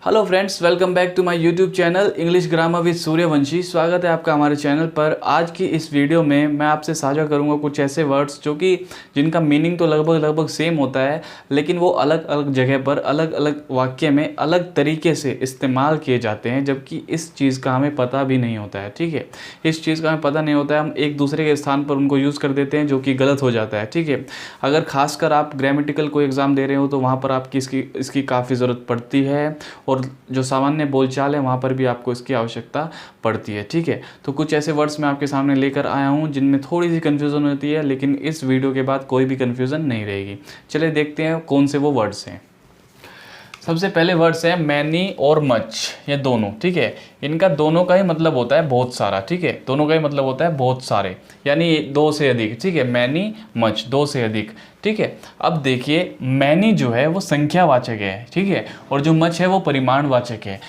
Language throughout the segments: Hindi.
Hello friends, welcome back to my YouTube channel English grammar with Suryavanshi. स्वागत है आपका हमारे चैनल पर। आज की इस वीडियो में मैं आपसे साझा करूंगा कुछ ऐसे वर्ड्स जो कि जिनका मीनिंग तो लगभग सेम होता है, लेकिन वो अलग अलग जगह पर अलग अलग वाक्य में अलग तरीके से इस्तेमाल किए जाते हैं, जबकि इस चीज़ का हमें पता भी नहीं होता है। ठीक है, इस चीज़ का हमें पता नहीं होता है, हम एक दूसरे के स्थान पर उनको यूज़ कर देते हैं, जो कि गलत हो जाता है। ठीक है, अगर खासकर आप ग्रामेटिकल कोई एग्ज़ाम दे रहे हो तो वहाँ पर आपकी इसकी काफ़ी ज़रूरत पड़ती है, और जो सामान्य बोलचाल है वहाँ पर भी आपको इसकी आवश्यकता पड़ती है। ठीक है, तो कुछ ऐसे वर्ड्स मैं आपके सामने लेकर आया हूँ जिनमें थोड़ी सी कन्फ्यूज़न होती है, लेकिन इस वीडियो के बाद कोई भी कन्फ्यूज़न नहीं रहेगी। चलिए देखते हैं कौन से वो वर्ड्स हैं। सबसे पहले वर्ड्स है मैनी और मच, ये दोनों। ठीक है, इनका दोनों का ही मतलब होता है बहुत सारा। ठीक है, दोनों का ही मतलब होता है बहुत सारे, यानी दो से अधिक। ठीक है, मैनी मच, दो से अधिक। ठीक है, अब देखिए मैनी जो है वो संख्यावाचक है, ठीक है, और जो मच है वो परिमाणवाचक है।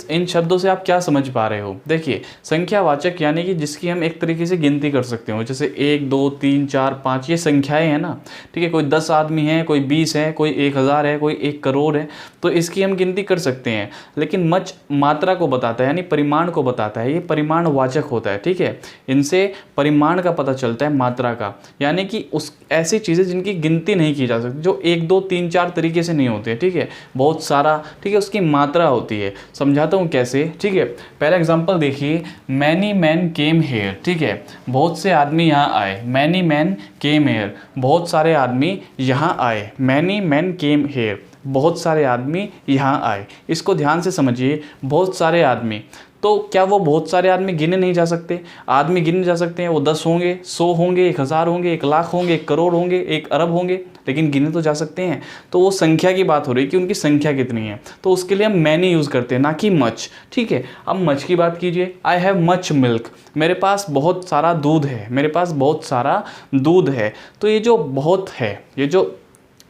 इन शब्दों से आप क्या समझ पा रहे हो? देखिए, संख्यावाचक यानी कि जिसकी हम एक तरीके से गिनती कर सकते हो, जैसे 1 2 3 4 5, ये संख्याएं हैं ना। ठीक है, कोई 10 आदमी है, कोई 20 है, कोई 1000 है, कोई 1 करोड़ है, तो इसकी हम गिनती कर सकते हैं। लेकिन मच मात्रा को बताता है, यानी परिमाण को बताता है, ये परिमाणवाचक होता है। ठीक है, इनसे परिमाण का पता चलता है, मात्रा का, यानी कि उस ऐसी चीज़ें जिनकी गिनती नहीं की जा सकती, जो 1 2 3 4 तरीके से नहीं होते। ठीक है, बहुत सारा, ठीक है, उसकी मात्रा होती है। समझाता हूँ कैसे। ठीक है, पहला एग्जांपल देखिए, मैनी मैन केम हेयर। ठीक है, बहुत से आदमी यहाँ आए। मैनी मैन केम हेयर, बहुत सारे आदमी यहाँ आए। मैनी मैन केम हेयर, बहुत सारे आदमी यहाँ आए। इसको ध्यान से समझिए, बहुत सारे आदमी, तो क्या वो बहुत सारे आदमी गिने नहीं जा सकते? आदमी गिने जा सकते हैं, वो 10 होंगे, 100 होंगे, 1000 होंगे, 1 लाख होंगे, 1 करोड़ होंगे, 1 अरब होंगे, लेकिन गिने तो जा सकते हैं। तो वो संख्या की बात हो रही है कि उनकी संख्या कितनी है, तो उसके लिए हम मैनी यूज़ करते हैं, ना कि मच। ठीक है, अब मच की बात कीजिए, आई हैव मच मिल्क, मेरे पास बहुत सारा दूध है, मेरे पास बहुत सारा दूध है। तो ये जो बहुत है, ये जो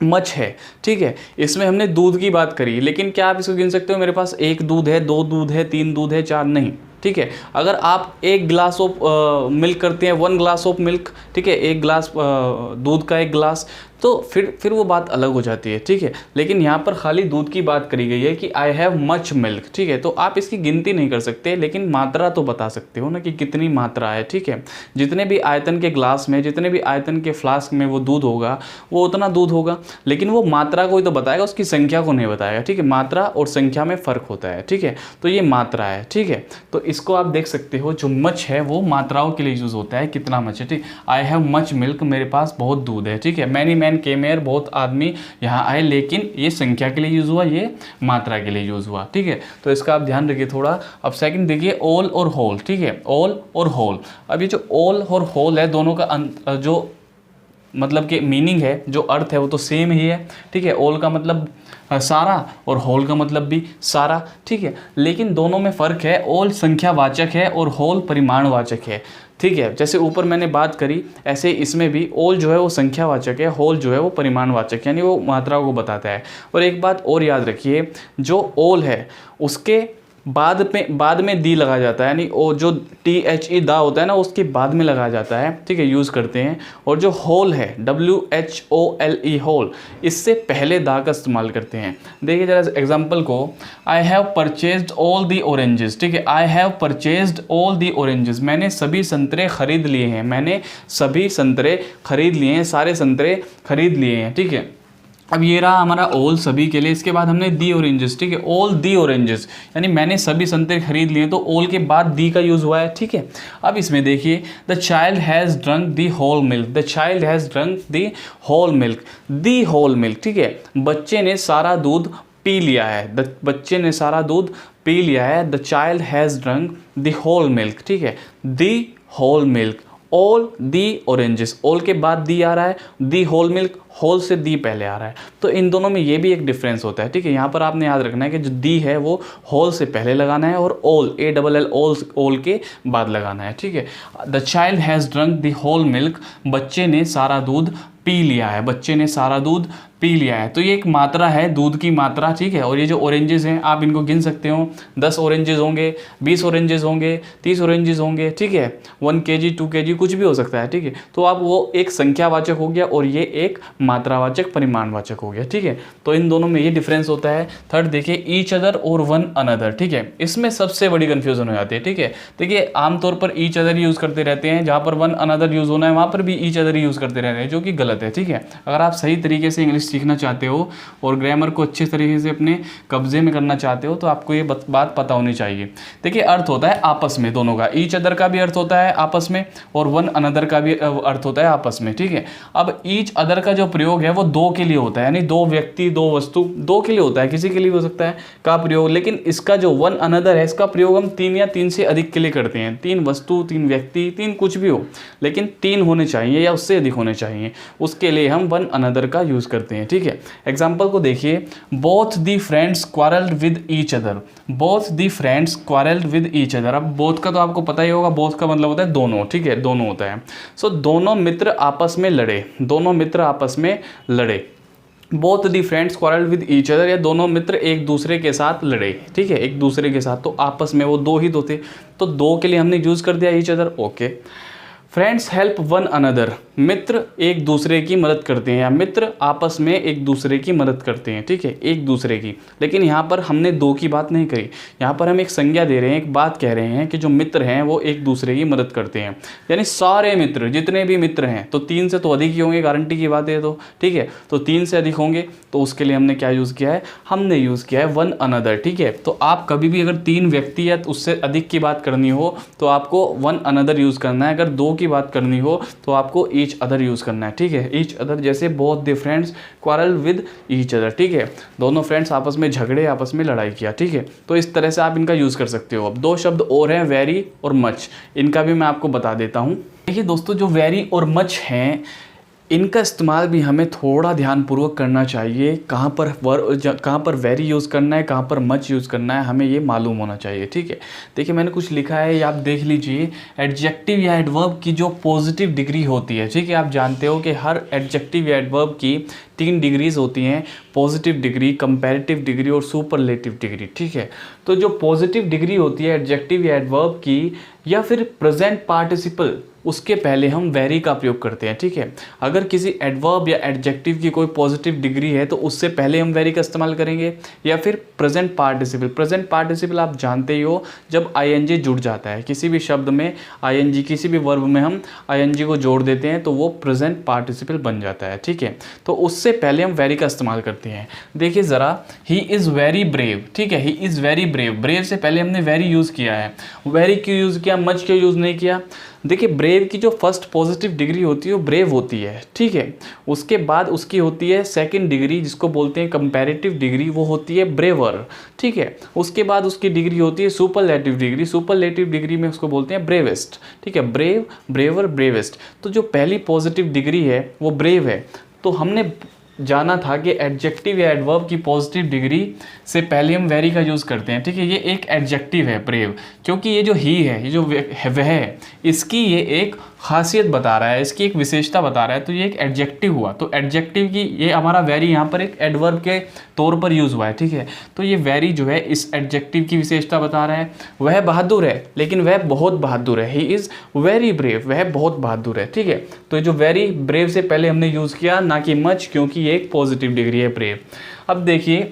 मच है, ठीक है, इसमें हमने दूध की बात करी, लेकिन क्या आप इसको गिन सकते हो? मेरे पास 1 दूध है, 2 दूध है, 3 दूध है, 4 नहीं। ठीक है, अगर आप 1 ग्लास ऑफ मिल्क करते हैं, 1 ग्लास ऑफ मिल्क, ठीक है, 1 ग्लास दूध का 1 ग्लास, तो फिर वो बात अलग हो जाती है। ठीक है, लेकिन यहाँ पर खाली दूध की बात करी गई है कि आई हैव मच मिल्क। ठीक है, तो आप इसकी गिनती नहीं कर सकते, लेकिन मात्रा तो बता सकते हो ना कि कितनी मात्रा है। ठीक है, जितने भी आयतन के ग्लास में, जितने भी आयतन के फ्लास्क में वो दूध होगा, वो उतना दूध होगा, लेकिन वो मात्रा को ही तो बताएगा, उसकी संख्या को नहीं बताएगा। ठीक है, मात्रा और संख्या में फ़र्क होता है। ठीक है, तो ये मात्रा है। ठीक है, तो इसको आप देख सकते हो, जो मच है वो मात्राओं के लिए यूज़ होता है, कितना मच है। ठीक, आई हैव मच मिल्क, मेरे पास बहुत दूध है। ठीक है, मैनी मैन केम हियर, बहुत आदमी यहाँ आए, लेकिन ये संख्या के लिए यूज़ हुआ, ये मात्रा के लिए यूज़ हुआ। ठीक है, तो इसका आप ध्यान रखिए थोड़ा। अब सेकंड देखिए, ऑल और होल। ठीक है, ऑल और होल। अब ये जो ऑल और होल है, दोनों का जो मतलब कि मीनिंग है, जो अर्थ है, वो तो सेम ही है। ठीक है, ऑल का मतलब सारा और होल का मतलब भी सारा। ठीक है, लेकिन दोनों में फ़र्क है, ऑल संख्यावाचक है और होल परिमाणवाचक है। ठीक है, जैसे ऊपर मैंने बात करी, ऐसे इसमें भी ऑल जो है वो संख्यावाचक है, होल जो है वो परिमाणवाचक, यानी वो मात्राओं को बताता है। और एक बात और याद रखिए, जो ऑल है उसके बाद में दी लगा जाता है, यानी वो जो THE दा होता है ना, उसके बाद में लगाया जाता है। ठीक है, यूज़ करते हैं। और जो होल है, WHOLE होल, इससे पहले दा का इस्तेमाल करते हैं। देखिए जरा एग्जांपल को, I have purchased all the oranges. ठीक है, I have purchased all the oranges, मैंने सभी संतरे खरीद लिए हैं, मैंने सभी संतरे खरीद लिए हैं, सारे संतरे खरीद लिए हैं। ठीक है, अब ये रहा हमारा ऑल सभी के लिए। इसके बाद हमने दी ऑरेंजेस। ठीक है, ऑल दी ऑरेंजेस, यानी मैंने सभी संतरे खरीद लिए, तो ऑल के बाद दी का यूज़ हुआ है। ठीक है, अब इसमें देखिए, the child has drunk the whole milk, the child has drunk the whole milk, the whole milk. ठीक है, बच्चे ने सारा दूध पी लिया है, बच्चे ने सारा दूध पी लिया है, the child has drunk the whole milk. ठीक है, the whole milk, all the oranges, all के बाद दी आ रहा है, दी होल मिल्क, होल से दी पहले आ रहा है। तो इन दोनों में ये भी एक डिफरेंस होता है। ठीक है, यहाँ पर आपने याद रखना है कि जो दी है वो होल से पहले लगाना है, और ऑल ALL ऑल के बाद लगाना है। ठीक है, the child has drunk the whole milk, बच्चे ने सारा दूध पी लिया है, बच्चे ने सारा दूध पी पी लिया है। तो ये एक मात्रा है, दूध की मात्रा, ठीक है। और ये जो ऑरेंजेस हैं आप इनको गिन सकते हो, 10 ऑरेंजेस होंगे, 20 ऑरेंजेस होंगे, 30 ऑरेंजेस होंगे, ठीक है। 1 kg 2 kg कुछ भी हो सकता है, ठीक है। तो आप वो एक संख्यावाचक हो गया और ये एक मात्रावाचक परिमाणवाचक हो गया, ठीक है। तो इन दोनों में ये डिफरेंस होता है। थर्ड देखिए ईच अदर और वन अनदर, ठीक है। इसमें सबसे बड़ी कंफ्यूजन हो जाती है, ठीक है। देखिए आमतौर पर ईच अदर यूज करते रहते हैं, जहाँ पर वन अनदर यूज होना है वहाँ पर भी ईच अदर यूज करते रहते हैं, जो कि गलत है, ठीक है। अगर आप सही तरीके से इंग्लिश सीखना चाहते हो और ग्रामर को अच्छे तरीके से अपने कब्जे में करना चाहते हो तो आपको ये बात पता होनी चाहिए। देखिए अर्थ होता है आपस में, दोनों का, ईच अदर का भी अर्थ होता है आपस में और वन अनदर का भी अर्थ होता है आपस में, ठीक है। अब ईच अदर का जो प्रयोग है वो दो के लिए होता है, यानी दो व्यक्ति, दो वस्तु, दो के लिए होता है, किसी के लिए हो सकता है का प्रयोग। लेकिन इसका जो वन अनदर है इसका प्रयोग हम 3 या 3 से अधिक के लिए करते हैं। 3 वस्तु, 3 व्यक्ति, 3 कुछ भी हो, लेकिन 3 होने चाहिए या उससे अधिक होने चाहिए, उसके लिए हम वन अनदर का यूज करते हैं, ठीक है। एग्जाम्पल को देखिए, both the friends quarrelled with each other, both the friends quarrelled with each other. अब बोथ का तो आपको पता ही होगा, बोथ का मतलब होता है दोनों, ठीक है, दोनों होता है। सो दोनों मित्र आपस में लड़े, दोनों मित्र आपस में लड़े। Both the friends quarrelled with each other, या दोनों मित्र एक दूसरे के साथ लड़े, ठीक है, एक दूसरे के साथ। तो आपस में वो दो ही तो थे, तो दो के लिए हमने यूज कर दिया each other, okay. Friends help one another, मित्र एक दूसरे की मदद करते हैं या मित्र आपस में एक दूसरे की मदद करते हैं, ठीक है, एक दूसरे की। लेकिन यहाँ पर हमने दो की बात नहीं करी, यहाँ पर हम एक संज्ञा दे रहे हैं, एक बात कह रहे हैं कि जो मित्र हैं वो एक दूसरे की मदद करते हैं, यानी सारे मित्र, जितने भी मित्र हैं, तो 3 से तो अधिक ही होंगे, गारंटी की बात है, तो ठीक है। तो 3 से अधिक होंगे तो उसके लिए हमने क्या यूज़ किया है, हमने यूज़ किया है वन अनदर, ठीक है। तो आप कभी भी अगर 3 व्यक्ति या उससे अधिक की बात करनी हो तो आपको वन अनदर यूज़ करना है, अगर 2 की बात करनी हो तो आपको ईच अदर यूज़ करना है, ठीक है। ईच अदर जैसे both the friends quarrel with each other, ठीक है, दोनों फ्रेंड्स आपस में झगड़े, आपस में लड़ाई किया, ठीक है। तो इस तरह से आप इनका यूज़ कर सकते हो। अब 2 शब्द और हैं, वेरी और मच, इनका भी मैं आपको बता देता हूँ। देखिए दोस्तों, जो वेरी और मच हैं इनका इस्तेमाल भी हमें थोड़ा ध्यानपूर्वक करना चाहिए। कहाँ पर वेरी यूज़ करना है, कहाँ पर मच यूज़ करना है, हमें ये मालूम होना चाहिए, ठीक है। देखिए मैंने कुछ लिखा है, ये आप देख लीजिए। एडजेक्टिव या एडवर्ब की जो पॉजिटिव डिग्री होती है, ठीक है, आप जानते हो कि हर एडजेक्टिव या एडवर्ब की 3 डिग्रीज होती हैं, पॉजिटिव डिग्री, कंपैरेटिव डिग्री और सुपरलेटिव डिग्री, ठीक है। तो जो पॉजिटिव डिग्री होती है एडजेक्टिव या एडवर्ब की या फिर प्रेजेंट पार्टिसिपल, उसके पहले हम वेरी का प्रयोग करते हैं, ठीक है। अगर किसी एडवर्ब या एडजेक्टिव की कोई पॉजिटिव डिग्री है तो उससे पहले हम वेरी का इस्तेमाल करेंगे, या फिर प्रेजेंट पार्टिसिपल। प्रेजेंट पार्टिसिपल आप जानते ही हो, जब आईएनजी जुड़ जाता है किसी भी शब्द में, आईएनजी किसी भी वर्ब में हम आईएनजी को जोड़ देते हैं तो वो प्रेजेंट पार्टिसिपल बन जाता है, ठीक है। तो उससे पहले हम वेरी का इस्तेमाल करते हैं। देखिए ज़रा, ही इज़ वेरी ब्रेव, ठीक है, he is very brave, brave से पहले हमने वेरी यूज़ किया है। वेरी क्यों यूज़ किया, मच क्यों यूज़ नहीं किया? देखिए ब्रेव की जो फर्स्ट पॉजिटिव डिग्री होती है वो ब्रेव होती है, ठीक है। उसके बाद उसकी होती है सेकंड डिग्री जिसको बोलते हैं कंपैरेटिव डिग्री, वो होती है ब्रेवर, ठीक है। उसके बाद उसकी डिग्री होती है सुपरलेटिव डिग्री, सुपरलेटिव डिग्री में उसको बोलते हैं ब्रेवेस्ट, ठीक है। Brave, braver, bravest. तो जो पहली पॉजिटिव डिग्री है वो ब्रेव है। तो हमने जाना था कि एडजेक्टिव या एडवर्ब की पॉजिटिव डिग्री से पहले हम वेरी का यूज़ करते हैं, ठीक है। ये एक एडजेक्टिव है ब्रेव, क्योंकि ये जो ही है, ये जो वह है, इसकी ये एक खासियत बता रहा है, इसकी एक विशेषता बता रहा है, तो ये एक एडजेक्टिव हुआ। तो एडजेक्टिव की ये हमारा वेरी यहाँ पर एक एडवर्ब के तौर पर यूज़ हुआ है, ठीक है। तो ये वेरी जो है इस एडजेक्टिव की विशेषता बता रहा है। वह बहादुर है, लेकिन वह बहुत बहादुर है, ही इज़ वेरी ब्रेव, वह बहुत बहादुर है, ठीक है। तो जो वेरी, ब्रेव से पहले हमने यूज़ किया, ना कि मच, क्योंकि ये एक पॉजिटिव डिग्री है ब्रेव। अब देखिए,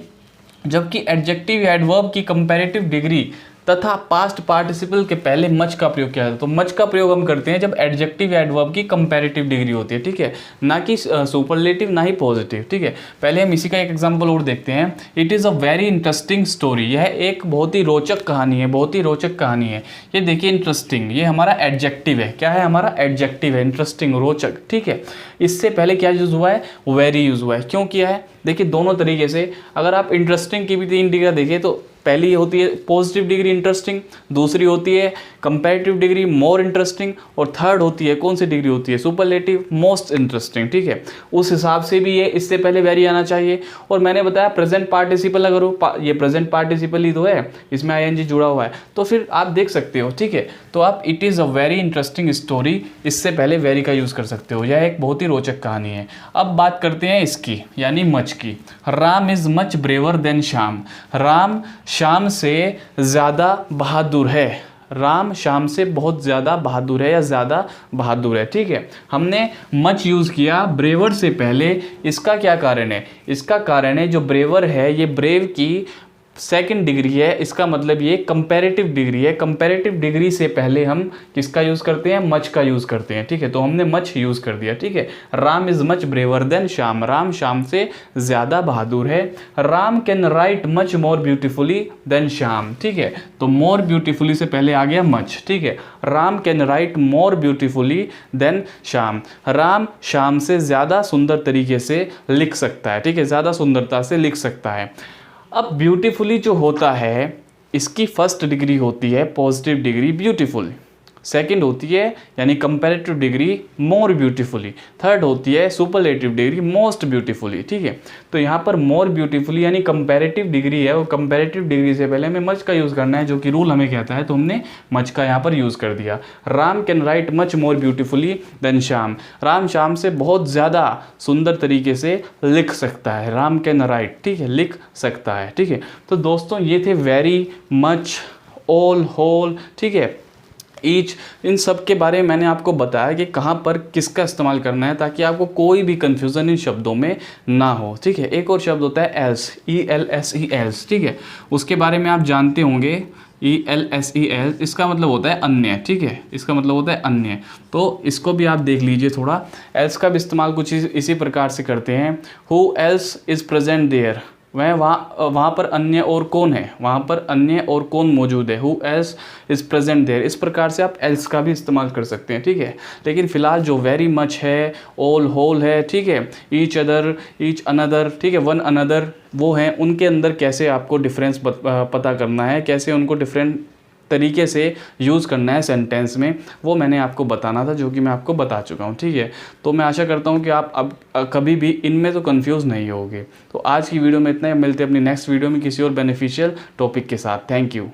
जबकि एडजेक्टिव या एडवर्ब की कंपैरेटिव डिग्री तथा पास्ट पार्टिसिपल के पहले मच का प्रयोग किया जाता है। तो मच का प्रयोग हम करते हैं जब एडजेक्टिव या एडवर्ब की कंपैरेटिव डिग्री होती है, ठीक है, ना कि सुपरलेटिव, ना ही पॉजिटिव, ठीक है। पहले हम इसी का एक एग्जांपल और देखते हैं। It is a very interesting story, यह एक बहुत ही रोचक कहानी है, बहुत ही रोचक कहानी है। ये देखिए इंटरेस्टिंग, ये हमारा एडजेक्टिव है। क्या है हमारा? एडजेक्टिव है, इंटरेस्टिंग, रोचक, ठीक है। इससे पहले क्या यूज़ हुआ है? वेरी यूज़ हुआ है। क्यों किया है? देखिए दोनों तरीके से, अगर आप इंटरेस्टिंग की भी 3 डिग्री देखें तो पहली होती है पॉजिटिव डिग्री इंटरेस्टिंग, दूसरी होती है कंपैरेटिव डिग्री मोर इंटरेस्टिंग, और थर्ड होती है कौन सी डिग्री होती है सुपरलेटिव मोस्ट इंटरेस्टिंग। ठीक है, उस हिसाब से भी ये इससे पहले वेरी आना चाहिए। और मैंने बताया प्रेजेंट पार्टिसिपल, अगर वो ये प्रेजेंट पार्टिसिपल ही तो है, इसमें आईएनजी जुड़ा हुआ है, तो फिर आप देख सकते हो। ठीक है, तो आप it is a very interesting story, इससे पहले वेरी का यूज़ कर सकते हो। यह एक बहुत ही रोचक कहानी है। अब बात करते हैं इसकी यानी मच की। Ram is much braver than Shyam. Ram Shyam से ज़्यादा बहादुर है। राम श्याम से बहुत ज़्यादा बहादुर है या ज़्यादा बहादुर है। ठीक है, हमने मच यूज़ किया ब्रेवर से पहले। इसका क्या कारण है? इसका कारण है जो ब्रेवर है ये ब्रेव की सेकंड डिग्री है, इसका मतलब ये कंपैरेटिव डिग्री है। कंपैरेटिव डिग्री से पहले हम किसका यूज़ करते हैं? मच का यूज़ करते हैं। ठीक है, तो हमने मच यूज़ कर दिया। ठीक है, Ram is much braver than Shyam. Ram Shyam से ज़्यादा बहादुर है। Ram can write much more beautifully than Shyam. ठीक है, तो मोर ब्यूटीफुली से पहले आ गया मच। ठीक है, Ram can write more beautifully than Shyam. Ram Shyam से ज़्यादा सुंदर तरीके से लिख सकता है। ठीक है, ज़्यादा सुंदरता से लिख सकता है। अब ब्यूटीफुली जो होता है इसकी फर्स्ट डिग्री होती है पॉजिटिव डिग्री ब्यूटीफुल, सेकंड होती है यानी कंपैरेटिव डिग्री मोर ब्यूटीफुली, थर्ड होती है सुपरलेटिव डिग्री मोस्ट ब्यूटीफुली। ठीक है, तो यहाँ पर मोर ब्यूटीफुली यानी कंपैरेटिव डिग्री है, और कंपैरेटिव डिग्री से पहले हमें मच का यूज़ करना है जो कि रूल हमें कहता है, तो हमने मच का यहाँ पर यूज़ कर दिया। Ram can write much more beautifully than Shyam. Ram Shyam से बहुत ज़्यादा सुंदर तरीके से लिख सकता है। राम कैन राइट, ठीक है, लिख सकता है। ठीक है, तो दोस्तों ये थे वेरी, मच, ऑल, होल, ठीक है, ईच, इन सब के बारे में मैंने आपको बताया कि कहाँ पर किसका इस्तेमाल करना है ताकि आपको कोई भी कन्फ्यूज़न इन शब्दों में ना हो। ठीक है, एक और शब्द होता है एल्स, ELSE एल्स। ठीक है, उसके बारे में आप जानते होंगे, ELSE एल्स, इसका मतलब होता है अन्य। ठीक है, इसका मतलब होता है अन्य, तो इसको भी आप देख लीजिए थोड़ा। एल्स का भी इस्तेमाल कुछ इसी प्रकार से करते हैं। Who else is present there, वहाँ पर अन्य और कौन है, वहाँ पर अन्य और कौन मौजूद है। Who else is present there, इस प्रकार से आप एल्स का भी इस्तेमाल कर सकते हैं। ठीक है, लेकिन फिलहाल जो वेरी मच है, ऑल, होल है, ठीक है, ईच अदर, ईच अनदर, ठीक है, वन अनदर, वो हैं, उनके अंदर कैसे आपको डिफरेंस पता करना है, कैसे उनको डिफरेंट तरीके से यूज़ करना है सेंटेंस में, वो मैंने आपको बताना था, जो कि मैं आपको बता चुका हूँ। ठीक है, तो मैं आशा करता हूँ कि आप अब कभी भी इनमें तो कंफ्यूज नहीं होगे। तो आज की वीडियो में इतना ही, मिलते हैं अपनी नेक्स्ट वीडियो में किसी और बेनिफिशियल टॉपिक के साथ। Thank you.